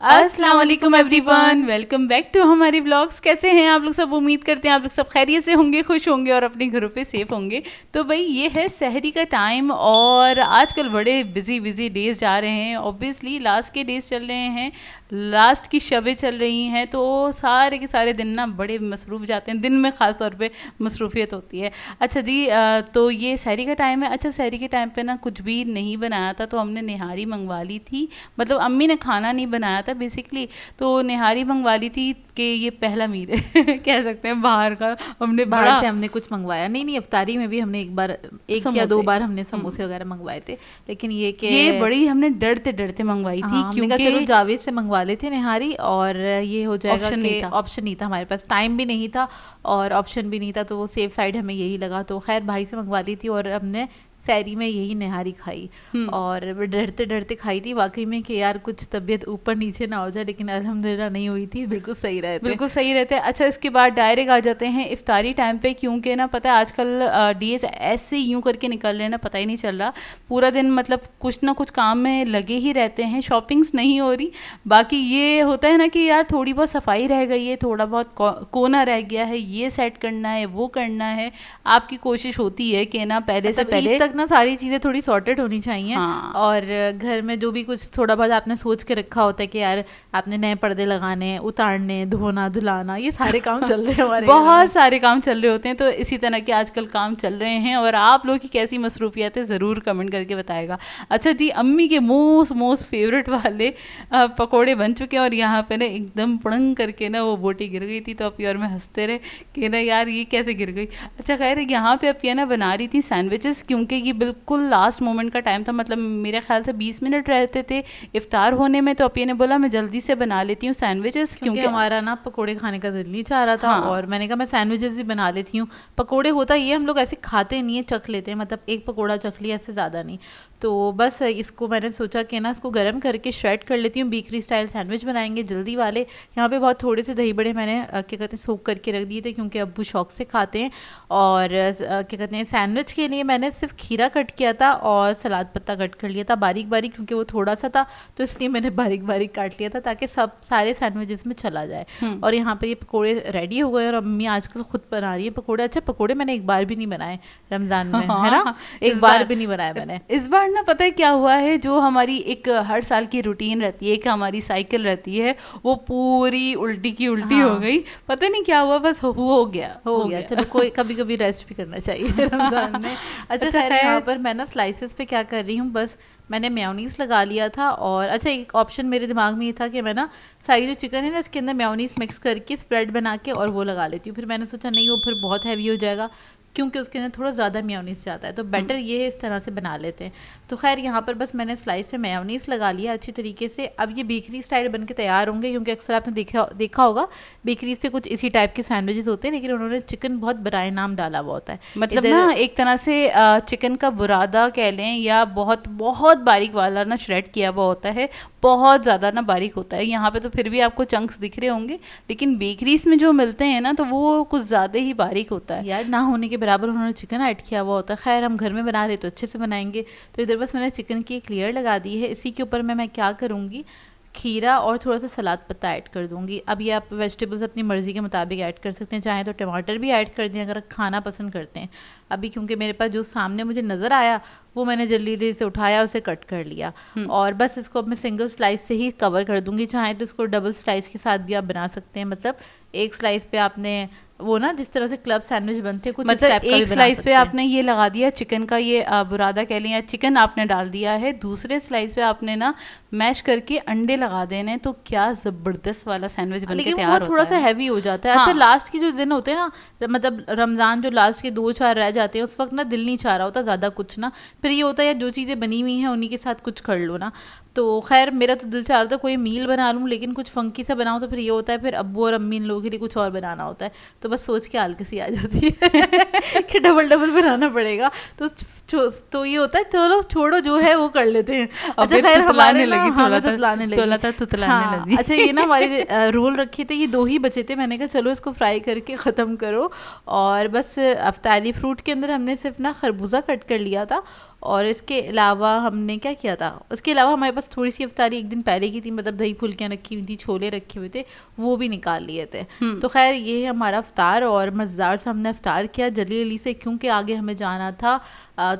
अस्सलाम वालेकुम everyone, welcome back to हमारे व्लॉग्स। कैसे हैं आप लोग सब? उम्मीद करते हैं आप लोग सब खैरियत से होंगे, खुश होंगे और अपने घरों पे सेफ होंगे। तो भाई ये है सहरी का टाइम और आजकल बड़े बिजी डेज जा रहे हैं। ऑब्वियसली लास्ट के डेज चल रहे हैं, लास्ट की शबें चल रही हैं, तो सारे के सारे दिन ना बड़े मसरूफ़ जाते हैं। दिन में ख़ास तौर पे मसरूफियत होती है। अच्छा जी, तो ये सहरी का टाइम है। अच्छा, सहरी के टाइम पे ना कुछ भी नहीं बनाया था, तो हमने निहारी मंगवा ली थी। मतलब अम्मी ने खाना नहीं बनाया था बेसिकली, तो निहारी मंगवा ली थी कि ये पहला मील है कह सकते हैं बाहर का। हमने बाहर से हमने कुछ मंगवाया नहीं, अफ्तारी में भी हमने एक या दो बार हमने समोसे वगैरह मंगवाए थे, लेकिन ये बड़ी हमने डरते डरते मंगवाई थी। हाँ, क्योंकि चलो जावेद से मंगवा लेते निहारी और ये हो जाएगा कि ऑप्शन नहीं था हमारे पास, टाइम भी नहीं था और ऑप्शन भी नहीं था, तो वो सेफ साइड हमें यही लगा। तो खैर भाई से मंगवा ली थी और हमने सहरी में यही निहारी खाई और डरते डरते खाई थी वाकई में कि यार कुछ तबीयत ऊपर नीचे ना हो जाए, लेकिन अल्हम्दुलिल्लाह नहीं हुई थी। बिल्कुल सही रहते। अच्छा, इसके बाद डायरेक्ट आ जाते हैं इफ्तारी टाइम पे, क्योंकि ना पता है आजकल डेज ऐसे यूं करके निकल रहे हैं ना, पता ही नहीं चल रहा। पूरा दिन मतलब कुछ ना कुछ काम में लगे ही रहते हैं, शॉपिंग्स नहीं हो रही। बाकी ये होता है ना कि यार थोड़ी बहुत सफाई रह गई है, थोड़ा बहुत कोना रह गया है, ये सेट करना है, वो करना है। आपकी कोशिश होती है कि ना पहले से पहले ना सारी चीज़ें थोड़ी सॉर्टेड होनी चाहिए। हाँ। और घर में जो भी कुछ थोड़ा बहुत आपने सोच के रखा होता है कि यार आपने नए पर्दे लगाने, उतारने, धोना धुलाना, ये सारे काम चल रहे हैं हमारे बहुत सारे काम चल रहे होते हैं। तो इसी तरह के आजकल काम चल रहे हैं और आप लोग की कैसी मसरूफियत है ज़रूर कमेंट करके बताएगा। अच्छा जी, अम्मी के मोस्ट फेवरेट वाले पकोड़े बन चुके हैं और यहाँ पे ना एकदम पड़ंग करके ना वो बोटी गिर गई थी, तो अब यार में हंसते रहे कि ना यार ये कैसे गिर गई। अच्छा खैर, यहाँ पे अब ना बना रही थी सैंडविचेस, क्योंकि ये बिल्कुल लास्ट मोमेंट का टाइम था। मतलब मेरे ख्याल से 20 मिनट रहते थे इफ्तार होने में, तो अपिया ने बोला मैं जल्दी से बना लेती हूँ सैंडविचेस, क्योंकि हमारा ना पकोड़े खाने का दिल नहीं चाह रहा था। हाँ। और मैंने कहा मैं सैंडविचेस भी बना लेती हूँ। पकोड़े होता ये हम लोग ऐसे खाते नहीं है, चख लेते हैं, मतलब एक पकोड़ा चख लिया, ऐसे ज़्यादा नहीं। तो बस इसको मैंने सोचा कि ना इसको गर्म करके श्रेड कर लेती हूँ, बेकरी स्टाइल सैंडविच बनाएंगे जल्दी वाले। यहाँ पे बहुत थोड़े से दही बड़े मैंने क्या कहते हैं सोक करके रख दिए थे, क्योंकि अब्बू शौक से खाते हैं। और क्या कहते हैं सैंडविच के लिए मैंने सिर्फ खीरा कट किया था और सलाद पत्ता कट कर लिया था बारीक बारीक, क्योंकि वो थोड़ा सा था तो इसलिए मैंने बारीक बारीक काट लिया था ताकि सब सारे सैंडविचेस में चला जाए। और यहाँ पे ये पकोड़े रेडी हो गए और अम्मी आजकल खुद बना रही है पकोड़े। अच्छा, पकोड़े मैंने एक बार भी नहीं बनाए रमज़ान में, है ना, एक बार भी नहीं बनाए मैंने इस बार। ना पता है क्या हुआ है, जो हमारी एक हर साल की रूटीन रहती है, एक हमारी साइकिल रहती है, वो पूरी उल्टी की उल्टी हो गई। पता नहीं क्या हुआ, बस हो गया। चलो कोई कभी कभी रेस्ट भी करना चाहिए रमज़ान में। अच्छा खैर, यहाँ पर मैं ना स्लाइसेस पे क्या कर रही हूँ, बस मैंने मेयोनीज़ लगा लिया था। और अच्छा, एक ऑप्शन मेरे दिमाग में ये था कि मैं ना सारी जो चिकन है ना इसके अंदर मेयोनीज़ मिक्स करके स्प्रेड बना के और वो लगा लेती हूँ। फिर मैंने सोचा नहीं, वो फिर बहुत हैवी हो जाएगा, क्योंकि उसके अंदर थोड़ा ज़्यादा मेयोनीज़ जाता है, तो बेटर ये है इस तरह से बना लेते हैं। तो खैर यहाँ पर बस मैंने स्लाइस पे मेयोनीज़ लगा लिया अच्छी तरीके से। अब ये बेकरी स्टाइल बन के तैयार होंगे, क्योंकि अक्सर आपने देखा होगा बेकरीज पे कुछ इसी टाइप के सैंडविचेस होते हैं, लेकिन उन्होंने चिकन बहुत बराए नाम डाला हुआ होता है। मतलब ना एक तरह से चिकन का बुरादा कह लें, या बहुत बहुत बारीक वाला ना श्रेड किया हुआ होता है, बहुत ज़्यादा ना बारीक होता है। यहाँ पे तो फिर भी आपको चंक्स दिख रहे होंगे, लेकिन बेकरीज में जो मिलते हैं ना तो वो कुछ ज़्यादा ही बारीक होता है यार, ना होने के बराबर उन्होंने चिकन ऐड किया हुआ होता है। खैर हम घर में बना रहे तो अच्छे से बनाएंगे। तो इधर बस मैंने चिकन की एक लेयर लगा दी है। इसी के ऊपर मैं क्या करूँगी, खीरा और थोड़ा सा सलाद पत्ता ऐड कर दूंगी। अब ये आप वेजिटेबल्स अपनी मर्ज़ी के मुताबिक ऐड कर सकते हैं, चाहे तो टमाटर भी ऐड कर दें अगर खाना पसंद करते हैं। अभी क्योंकि मेरे पास जो सामने मुझे नज़र आया वो मैंने जल्दी से उठाया, उसे कट कर लिया और बस इसको अब मैं सिंगल स्लाइस से ही कवर कर दूंगी। चाहे तो इसको डबल स्लाइस के साथ भी आप बना सकते हैं, मतलब एक स्लाइस पे आपने वो ना जिस तरह से क्लब सैंडविच बनते हैं कुछ, मतलब एक स्लाइस पे आपने ये लगा दिया चिकन का, ये बुरादा कह लें या चिकन आपने डाल दिया है। दूसरे स्लाइस पे आपने ना मैश करके अंडे लगा देने, तो क्या ज़बरदस्त वाला सैंडविच बन के तैयार होता है। थोड़ा सा हैवी हो जाता है। हाँ। अच्छा, लास्ट के जो दिन होते हैं ना, मतलब रमज़ान जो लास्ट के 2-4 रह जाते हैं, उस वक्त ना दिल नहीं चाह रहा होता ज़्यादा कुछ ना, फिर ये होता है जो चीज़ें बनी हुई हैं उन्हीं के साथ कुछ कर लो ना। तो खैर मेरा तो दिल चाह रहा था कोई मील बना लूँ, लेकिन कुछ फंकी सा बनाऊँ तो फिर ये होता है फिर अब्बू और अम्मी इन लोगों के लिए कुछ और बनाना होता है, तो बस सोच के आलकसी आ जाती है कि डबल बनाना पड़ेगा। तो ये होता है चलो छोड़ो जो है वो कर लेते हैं। अच्छा खैर हमारे लगी लगी। अच्छा, ये ना हमारे रोल रखे थे, ये 2 ही बचे थे, मैंने कहा चलो इसको फ्राई करके ख़त्म करो। और बस अफ्तारी फ्रूट के अंदर हमने सिर्फ ना खरबूजा कट कर लिया था और इसके अलावा हमने क्या किया था, उसके अलावा हमारे पास थोड़ी सी इफ्तारी एक दिन पहले की थी, मतलब दही फुल्कियाँ रखी हुई थी, छोले रखे हुए थे, वो भी निकाल लिए थे। तो खैर ये है हमारा इफ्तार, और मज़ेदार से हमने इफ्तार किया जल्दी जल्दी से, क्योंकि आगे हमें जाना था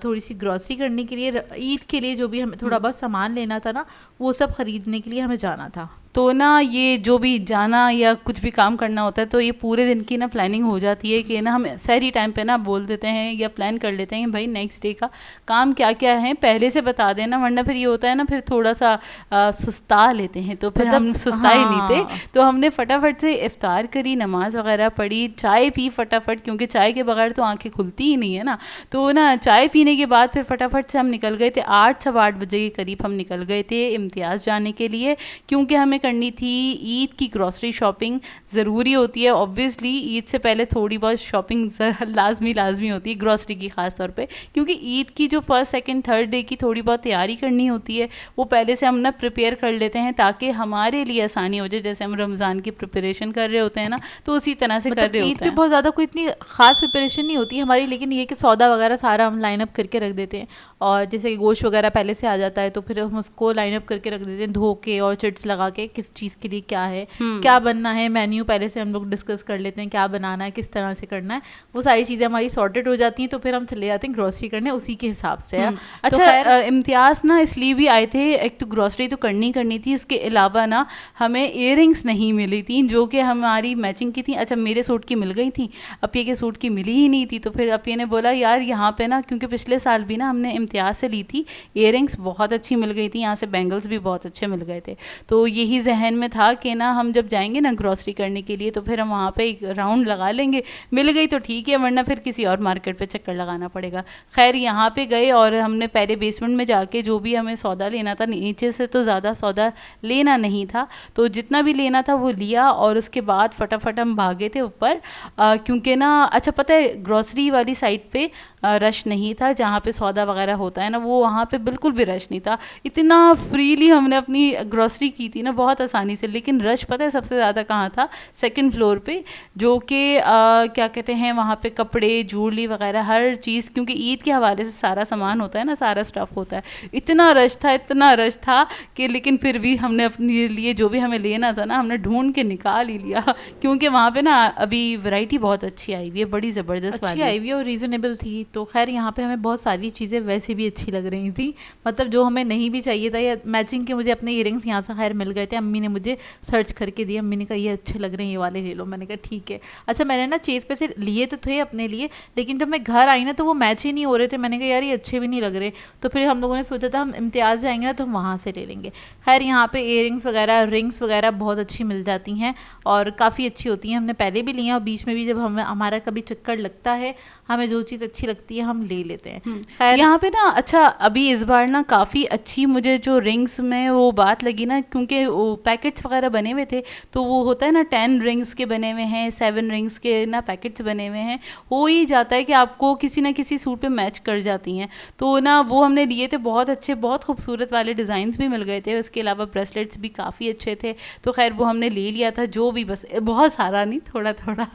थोड़ी सी ग्रॉसरी करने के लिए, ईद के लिए जो भी हमें थोड़ा बहुत सामान लेना था ना, वो सब ख़रीदने के लिए हमें जाना था। तो ना ये जो भी जाना या कुछ भी काम करना होता है तो ये पूरे दिन की ना प्लानिंग हो जाती है कि ना हम सहरी टाइम पे ना बोल देते हैं या प्लान कर लेते हैं भाई नेक्स्ट डे का काम क्या क्या है पहले से बता देना, वरना फिर ये होता है ना फिर थोड़ा सा सुस्ता लेते हैं, तो फिर हम सुस्ता ही नहीं थे। तो हमने फटाफट से इफ्तार करी, नमाज वगैरह पढ़ी, चाय पी फटाफट, क्योंकि चाय के बगैर तो आंखें खुलती ही नहीं है ना। तो ना चाय पीने के बाद फिर फटाफट से हम निकल गए थे, 8 सवा 8 बजे के करीब हम निकल गए थे इम्तियाज़ जाने के लिए, क्योंकि हमें करनी थी ईद की ग्रॉसरी शॉपिंग। ज़रूरी होती है ऑब्वियसली, ईद से पहले थोड़ी बहुत शॉपिंग लाजमी होती है ग्रॉसरी की, ख़ास तौर पे क्योंकि ईद की जो फर्स्ट सेकंड थर्ड डे की थोड़ी बहुत तैयारी करनी होती है, वो पहले से हम ना प्रिपेयर कर लेते हैं ताकि हमारे लिए आसानी हो जाए। जैसे हम रमज़ान की प्रिपरेशन कर रहे होते हैं ना, तो उसी तरह से कर रहे होते हैं। ईद पे बहुत ज़्यादा कोई इतनी खास प्रिपरेशन नहीं होती है हमारी, लेकिन ये कि सौदा वगैरह सारा हम लाइन अप करके रख देते हैं, और जैसे गोश्त वगैरह पहले से आ जाता है तो फिर हम उसको लाइन अप करके रख देते हैं, धो के और चिट्स लगा के किस चीज़ के लिए क्या है, क्या बनना है, मेन्यू पहले से हम लोग डिस्कस कर लेते हैं, क्या बनाना है, किस तरह से करना है, वो सारी चीज़ें हमारी सॉर्टेड हो जाती हैं, तो फिर हम चले जाते हैं ग्रॉसरी करने उसी के हिसाब से। अच्छा, इम्तियाज़ ना इसलिए भी आए थे, एक तो ग्रॉसरी तो करनी थी, उसके अलावा ना हमें इयररिंग्स नहीं मिली थी जो कि हमारी मैचिंग की थी। अच्छा, मेरे सूट की मिल गई थी, अपिया के सूट की मिली ही नहीं थी, तो फिर अपिया ने बोला यार यहाँ पे ना, क्योंकि पिछले साल भी ना हमने इम्तियाज़ से ली थी, इयररिंग्स बहुत अच्छी मिल गई थी, यहाँ से बैंगल्स भी बहुत अच्छे मिल गए थे, तो यही जहन में था कि ना हम जब जाएंगे ना ग्रॉसरी करने के लिए तो फिर हम वहाँ पे एक राउंड लगा लेंगे, मिल गई तो ठीक है, वरना फिर किसी और मार्केट पे चक्कर लगाना पड़ेगा। खैर यहाँ पे गए और हमने पहले बेसमेंट में जाके जो भी हमें सौदा लेना था, नीचे से तो ज़्यादा सौदा लेना नहीं था, तो जितना भी लेना था वो लिया, और उसके बाद फटाफट हम भागे थे ऊपर, क्योंकि ना अच्छा पता है ग्रॉसरी वाली साइड पे रश नहीं था, जहाँ पे सौदा वगैरह होता है ना, वो वहाँ पे बिल्कुल भी रश नहीं था। इतना फ्रीली हमने अपनी ग्रॉसरी की थी ना, बहुत आसानी से। लेकिन रश पता है सबसे ज़्यादा कहाँ था? सेकंड फ्लोर पे, जो कि क्या कहते हैं, वहाँ पे कपड़े, ज्वेलरी वगैरह हर चीज़, क्योंकि ईद के हवाले से सारा सामान होता है ना, सारा स्टफ़ होता है। इतना रश था कि लेकिन फिर भी हमने अपने लिए जो भी हमें लेना था ना, हमने ढूंढ के निकाल ही लिया, क्योंकि वहाँ पे ना अभी वैरायटी बहुत अच्छी आई हुई है, बड़ी ज़बरदस्त अच्छी आई हुई है और रीज़नेबल थी। तो खैर यहाँ पे हमें बहुत सारी चीज़ें वैसे भी अच्छी लग रही थी, मतलब जो हमें नहीं भी चाहिए था, या मैचिंग के मुझे अपने ईयरिंग्स यहाँ से खैर मिल गए थे, अम्मी ने मुझे सर्च करके दिए, अम्मी ने कहा ये अच्छे लग रहे हैं, ये वाले ले लो। मैंने कहा ठीक है। अच्छा, मैंने ना चेज़ पे से लिए तो थे अपने लिए, लेकिन जब मैं घर आई ना तो वो मैच ही नहीं हो रहे थे। मैंने कहा यार ये अच्छे भी नहीं लग रहे, तो फिर हम लोगों ने सोचा था हम इम्तियाज़ जाएंगे ना तो हम वहाँ से ले लेंगे। खैर यहाँ पे ईयरिंग्स वगैरह, रिंग्स वगैरह बहुत अच्छी मिल जाती हैं और काफ़ी अच्छी होती हैं, हमने पहले भी ली हैं, और बीच में भी जब हमारा कभी चक्कर लगता है, हमें जो चीज़ अच्छी लगती है हम ले लेते हैं। खैर यहाँ पे ना अच्छा अभी इस बार ना काफ़ी अच्छी मुझे जो रिंग्स में वो बात लगी ना, क्योंकि वो पैकेट्स वगैरह बने हुए थे, तो वो होता है ना 10 रिंग्स के बने हुए हैं, 7 रिंग्स के ना पैकेट्स बने हुए हैं, हो ही जाता है कि आपको किसी ना किसी सूट पे मैच कर जाती हैं, तो ना वो हमने लिए थे, बहुत अच्छे, बहुत खूबसूरत वाले डिज़ाइंस भी मिल गए थे, उसके अलावा ब्रेसलेट्स भी काफ़ी अच्छे थे, तो खैर वो हमने ले लिया था, जो भी, बस बहुत सारा नहीं, थोड़ा थोड़ा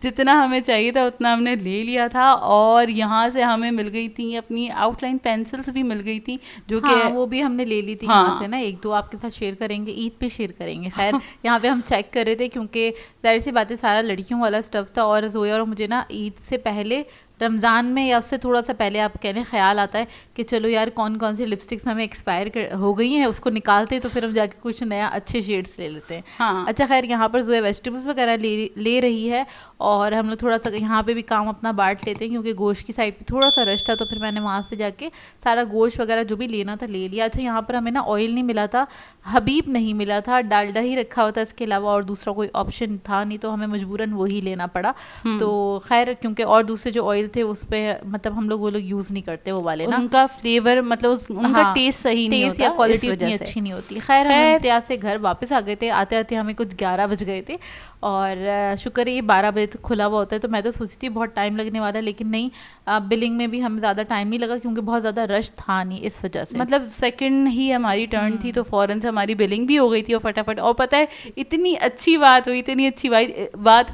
जितना हमें चाहिए था उतना हमने ले लिया था। और यहाँ से हमें मिल गई थी अपनी आउटलाइन पेंसिल्स भी मिल गई थी, जो कि वो भी हमने ले ली थी यहाँ से ना, एक दो आपके साथ शेयर करेंगे, ईद पे शेयर करेंगे। खैर यहाँ पे हम चेक कर रहे थे, क्योंकि जाहिर सी बात है सारा लड़कियों वाला स्टफ था, और जोया और मुझे ना ईद से पहले, रमज़ान में या उससे थोड़ा सा पहले आप कहने ख्याल आता है कि चलो यार कौन कौन सी लिपस्टिक्स हमें एक्सपायर हो गई हैं, उसको निकालते हैं, तो फिर हम जाके कुछ नया अच्छे शेड्स ले लेते हैं। हाँ। अच्छा, खैर यहाँ पर जो है वेजिटेबल्स वगैरह ले रही है, और हम लोग थोड़ा सा यहाँ पे भी काम अपना बांट लेते हैं, क्योंकि गोश्त की साइड पे थोड़ा सा रश था, तो फिर मैंने वहाँ से जाके सारा गोश्त वगैरह जो भी लेना था ले लिया। अच्छा, यहाँ पर हमें ना ऑयल नहीं मिला था, हबीब नहीं मिला था, डालडा ही रखा हुआ था, इसके अलावा और दूसरा कोई ऑप्शन था नहीं, तो हमें मजबूरन वही लेना पड़ा। तो खैर क्योंकि और दूसरे जो ऑयल थे उस पर मतलब हम लोग वो लोग यूज़ नहीं करते वो वाले ना, उनका फ्लेवर मतलब उनका टेस्ट सही नहीं होता, या क्वालिटी उतनी अच्छी नहीं होती। खैर हम इम्तियाज़ से घर वापस आ गए थे, आते आते हमें कुछ 11 बज गए थे, और शुक्र है ये 12 बजे तक खुला हुआ होता है, तो मैं तो सोचती बहुत टाइम लगने वाला है, लेकिन नहीं, बिलिंग में भी हमें ज़्यादा टाइम नहीं लगा, क्योंकि बहुत ज़्यादा रश था नहीं, इस वजह से। मतलब सेकंड ही हमारी टर्न थी, तो फ़ौरन से हमारी बिलिंग भी हो गई थी, और फटाफट, और पता है इतनी अच्छी बात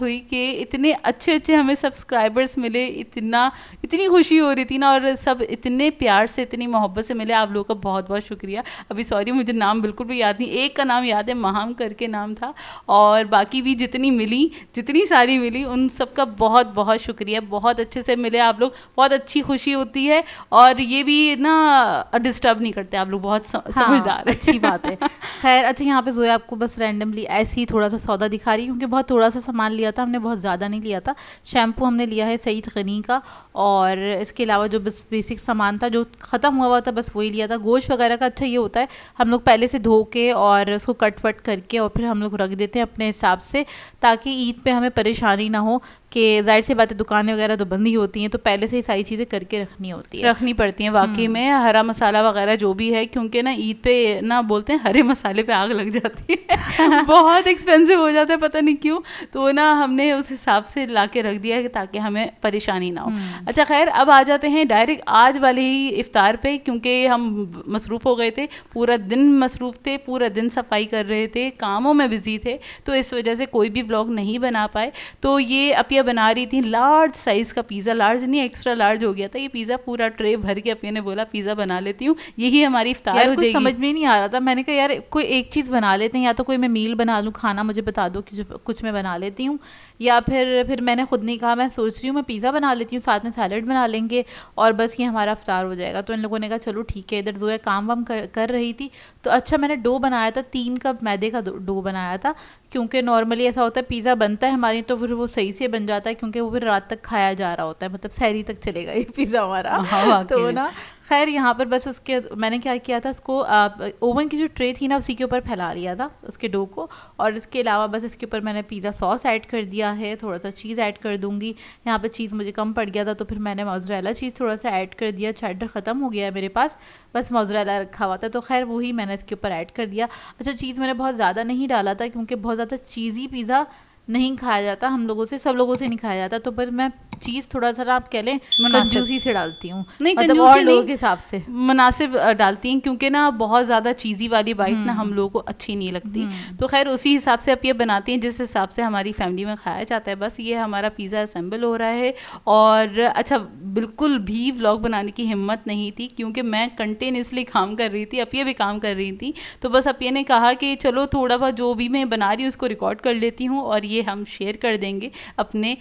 हुई कि इतने अच्छे अच्छे हमें सब्सक्राइबर्स मिले, इतनी खुशी हो रही थी ना, और सब इतने प्यार से इतनी मोहब्बत से मिले। आप लोगों का बहुत बहुत शुक्रिया। अभी सॉरी मुझे नाम बिल्कुल भी याद नहीं, एक का नाम याद है, महाम करके नाम था, और बाकी भी जितनी सारी मिली उन सब का बहुत बहुत शुक्रिया। बहुत अच्छे से मिले आप लोग, बहुत अच्छी खुशी होती है, और ये भी ना डिस्टर्ब नहीं करते आप लोग, बहुत समझदार है। अच्छी बात है। खैर अच्छा, यहाँ पे जोया आपको बस रैंडमली ऐसे ही थोड़ा सा सौदा दिखा रही है, क्योंकि बहुत थोड़ा सा सामान लिया था हमने, बहुत ज़्यादा नहीं लिया था। शैम्पू हमने लिया है सईद गनी का, और इसके अलावा जो बस बेसिक सामान था जो ख़त्म हुआ था बस वही लिया था। गोश्त वगैरह का अच्छा ये होता है, हम लोग पहले से धो के और उसको कट वट करके और फिर हम लोग रख देते हैं अपने हिसाब से, ताकि ईद पे हमें परेशानी ना हो, कि जाहिर सी बात है दुकानें वगैरह तो बंद ही होती हैं, तो पहले से ही सारी चीज़ें करके रखनी पड़ती हैं वाकई में। हरा मसाला वगैरह जो भी है, क्योंकि ना ईद पे ना बोलते हैं हरे मसाले पे आग लग जाती है बहुत एक्सपेंसिव हो जाता है, पता नहीं क्यों, तो ना हमने उस हिसाब से ला के रख दिया है ताकि हमें परेशानी ना हो। अच्छा खैर, अब आ जाते हैं डायरेक्ट आज वाले ही इफ्तार पे, क्योंकि हम मसरूफ़ हो गए थे, पूरा दिन मसरूफ़ थे, पूरा दिन सफाई कर रहे थे, कामों में बिजी थे, तो इस वजह से कोई भी व्लॉग नहीं बना पाए। तो ये अपिया बना रही थी लार्ज साइज़ का पिज़्ज़ा, लार्ज नहीं एक्स्ट्रा लार्ज हो गया था ये पिज़्ज़ा, पूरा ट्रे भर के अपिया ने बोला पिज़्ज़ा बना लेती हूँ, यही हमारी इफ्तार हो जाएगी। समझ में नहीं आ रहा था, मैंने कहा यार कोई एक चीज़ बना लेते हैं, या तो कोई मैं मील बना लूँ, खाना मुझे बता दो कि जो कुछ मैं बना लेती हूँ, या फिर मैंने खुद नहीं कहा, मैं सोच रही हूँ मैं पिज़्ज़ा बना लेती हूँ, साथ में सैलड बना लेंगे और बस ये हमारा इफ्तार हो जाएगा। तो इन लोगों ने कहा चलो ठीक है। इधर जोया काम वाम कर रही थी, तो अच्छा मैंने डो बनाया था, 3 कप मैदे का डो बनाया था, क्योंकि नॉर्मली ऐसा होता है पिज़्ज़ा बनता है हमारी तो फिर वो सही से बन जाता है, क्योंकि वो फिर रात तक खाया जा रहा होता है, मतलब सहरी तक चलेगा ये पिज़्ज़ा हमारा। तो ना खैर यहाँ पर बस उसके मैंने क्या किया था, उसको ओवन की जो ट्रे थी ना उसी के ऊपर फैला लिया था उसके डो को, और इसके अलावा बस इसके ऊपर मैंने पिज़्ज़ा सॉस ऐड कर दिया है, थोड़ा सा चीज़ ऐड कर दूँगी। यहाँ पे चीज़ मुझे कम पड़ गया था तो फिर मैंने मोज़रेला चीज़ थोड़ा सा ऐड कर दिया, चेडर ख़त्म हो गया है मेरे पास, बस मोज़रेला रखा हुआ था, तो खैर वही मैंने इसके ऊपर ऐड कर दिया। अच्छा चीज़ मैंने बहुत ज़्यादा नहीं डाला था, क्योंकि बहुत ज़्यादा चीज़ी पिज़्ज़ा नहीं खाया जाता हम लोगों से, सब लोगों से नहीं खाया जाता, तो पर मैं चीज़ थोड़ा सा आप कह लें कंजूसी से डालती हूँ, नहीं मतलब और लोगों के हिसाब से मुनासिब डालती हैं, क्योंकि ना बहुत ज़्यादा चीज़ी वाली बाइट ना हम लोगों को अच्छी नहीं लगती, तो खैर उसी हिसाब से अब ये बनाती हैं जिस हिसाब से हमारी फैमिली में खाया जाता है। बस ये हमारा पिज़्ज़ा असेंबल हो रहा है, और अच्छा बिल्कुल भी व्लॉग बनाने की हिम्मत नहीं थी, क्योंकि मैं कंटिन्यूसली काम कर रही थी, अपिया भी काम कर रही थी, तो बस अपिया ने कहा कि चलो थोड़ा बहुत जो भी मैं बना रही हूँ उसको रिकॉर्ड कर लेती हूँ और ये हम शेयर कर देंगे अपने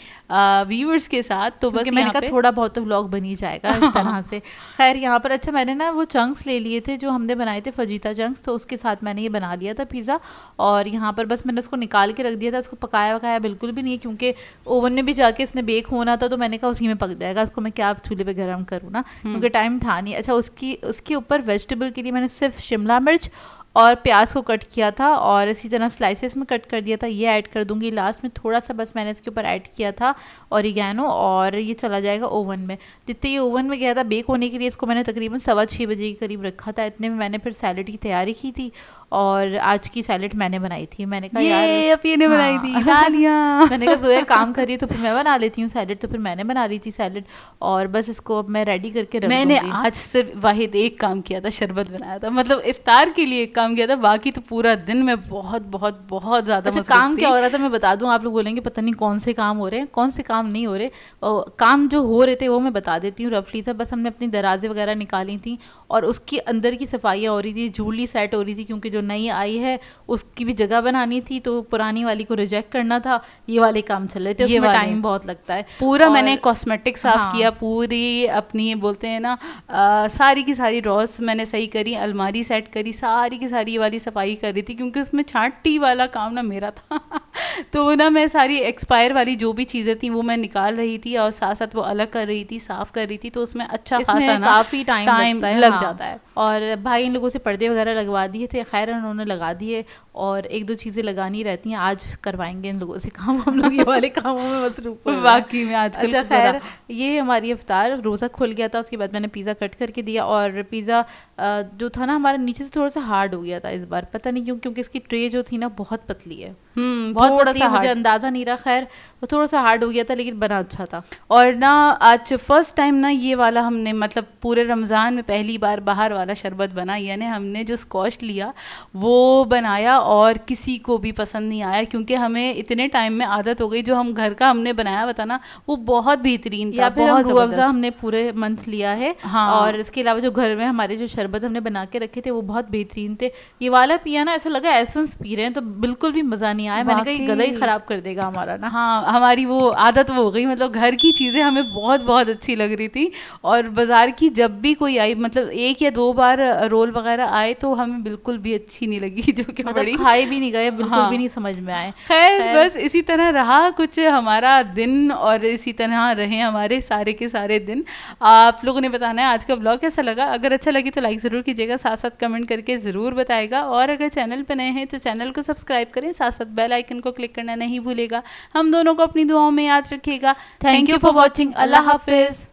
व्यूअर्स के साथ। तो बस मैंने कहा थोड़ा बहुत तो व्लॉग बन ही जाएगा इस तरह से। खैर यहाँ पर अच्छा मैंने ना वो चंक्स ले लिए थे जो हमने बनाए थे फजीता चंक्स, तो उसके साथ मैंने ये बना लिया था पिज़्ज़ा, और यहाँ पर बस मैंने उसको निकाल के रख दिया था, उसको पकाया बिल्कुल भी नहीं है, क्योंकि ओवन में भी जाके इसने बेक होना था, तो मैंने कहा उसी में पक जाएगा, उसको मैं क्या चूल्हे पे गर्म करूँ ना, क्योंकि टाइम था नहीं। अच्छा उसके ऊपर वेजिटेबल के लिए मैंने सिर्फ शिमला मिर्च और प्याज को कट किया था और इसी तरह स्लाइसेस में कट कर दिया था, ये ऐड कर दूंगी लास्ट में। थोड़ा सा बस मैंने इसके ऊपर ऐड किया था ऑरिगैनो, और ये चला जाएगा ओवन में। जितने ये ओवन में गया था बेक होने के लिए, इसको मैंने तकरीबन 6:15 बजे के करीब रखा था। इतने में मैंने फिर सैलड की तैयारी की थी, और आज की सैलड मैंने बनाई थी। मैंने कहा यार अपिया ने बनाई थी, मैंने कहा जोया काम कर रही है तो फिर मैं बना लेती हूँ सैलड, तो फिर मैंने बना ली थी सैलड, और बस इसको अब मैं रेडी करके रख मैंने आज सिर्फ वाहिद एक काम किया था, शरबत बनाया था, मतलब इफ्तार के लिए एक काम किया था, बाकी तो पूरा दिन में बहुत बहुत बहुत ज़्यादा अच्छा काम क्या हो रहा था मैं बता दूं, आप लोग बोलेंगे पता नहीं कौन से काम हो रहे हैं, कौन से काम नहीं हो रहे, काम जो हो रहे थे वो मैं बता देती हूँ रफली सा। बस हमने अपनी दराजें वगैरह निकाली थी और उसकी अंदर की सफाइयाँ हो रही थी, झूली सेट हो रही थी, क्योंकि जो नई आई है उसकी भी जगह बनानी थी, तो पुरानी वाली को रिजेक्ट करना था, ये वाले काम चल रहे थे, उसमें टाइम बहुत लगता है। पूरा मैंने कॉस्मेटिक साफ किया, पूरी अपनी बोलते हैं ना सारी की सारी ड्रॉर्स मैंने सही करी, अलमारी सेट करी, सारी की सारी ये वाली सफाई कर रही थी, क्योंकि उसमें छांटी वाला काम ना मेरा था तो ना मैं सारी एक्सपायर वाली जो भी चीज़ें थी वो मैं निकाल रही थी और साथ साथ वो अलग कर रही थी, साफ़ कर रही थी, तो उसमें अच्छा खासा ना काफ़ी टाइम लग जाता है। और भाई इन लोगों से पर्दे वगैरह लगवा दिए थे, खैर उन्होंने लगा दिए, और एक दो चीज़ें लगानी रहती हैं, आज करवाएंगे इन लोगों से काम, हम लोग ये वाले कामों में मसरूफ हैं बाकी में आज। अच्छा खैर ये हमारी इफ्तार, रोज़ा खुल गया था, उसके बाद मैंने पिज़्ज़ा कट करके दिया, और पिज़्ज़ा जो था ना हमारा नीचे से थोड़ा सा हार्ड हो गया था इस बार, पता नहीं क्यों, क्योंकि इसकी ट्रे जो थी ना बहुत पतली है, बहुत थोड़ा पतली सा है, मुझे hard। अंदाजा नहीं रहा, खैर वो थोड़ा सा हार्ड हो गया था लेकिन बना अच्छा था। और ना आज फर्स्ट टाइम ना ये वाला हमने मतलब पूरे रमज़ान में पहली बार बाहर वाला शरबत बना, यानी हमने जो स्कॉश लिया वो बनाया और किसी को भी पसंद नहीं आया, क्योंकि हमें इतने टाइम में आदत हो गई। जो हम घर का हमने बनाया बता ना वो बहुत बेहतरीन था, या फिर हम बहुत रूह अफ़ज़ा ज़बरदस्त। हमने पूरे मंथ लिया है। हाँ। और इसके अलावा जो घर में हमारे जो शरबत हमने बना के रखे थे वो बहुत बेहतरीन थे। ये वाला पिया ना ऐसा लगा एसेंस पी रहे हैं, तो बिल्कुल भी मज़ा नहीं आया। मैंने कहा ये गला ही वाकई। ख़राब कर देगा हमारा ना। हाँ, हमारी वो आदत वो हो गई, मतलब घर की चीज़ें हमें बहुत बहुत अच्छी लग रही थी, और बाज़ार की जब भी कोई आई, मतलब 1 या 2 बार रोल वगैरह आए तो हमें बिल्कुल भी अच्छी नहीं लगी, जो कि मतलब बड़ी खाए भी नहीं गए, बिल्कुल हाँ। भी नहीं समझ में आए। खैर खैर बस इसी तरह रहा कुछ हमारा दिन, और इसी तरह रहे हमारे सारे के सारे दिन। आप लोगों ने बताना है आज का ब्लॉग कैसा लगा। अगर अच्छा लगे तो लाइक ज़रूर कीजिएगा, साथ साथ कमेंट करके ज़रूर बताएगा, और अगर चैनल पर नए हैं तो चैनल को सब्सक्राइब करें, साथ साथ बेल आइकन को क्लिक करना नहीं भूलेगा। हम दोनों को अपनी दुआओं में याद रखिएगा। Thank you for watching. अल्लाह हाफिज़।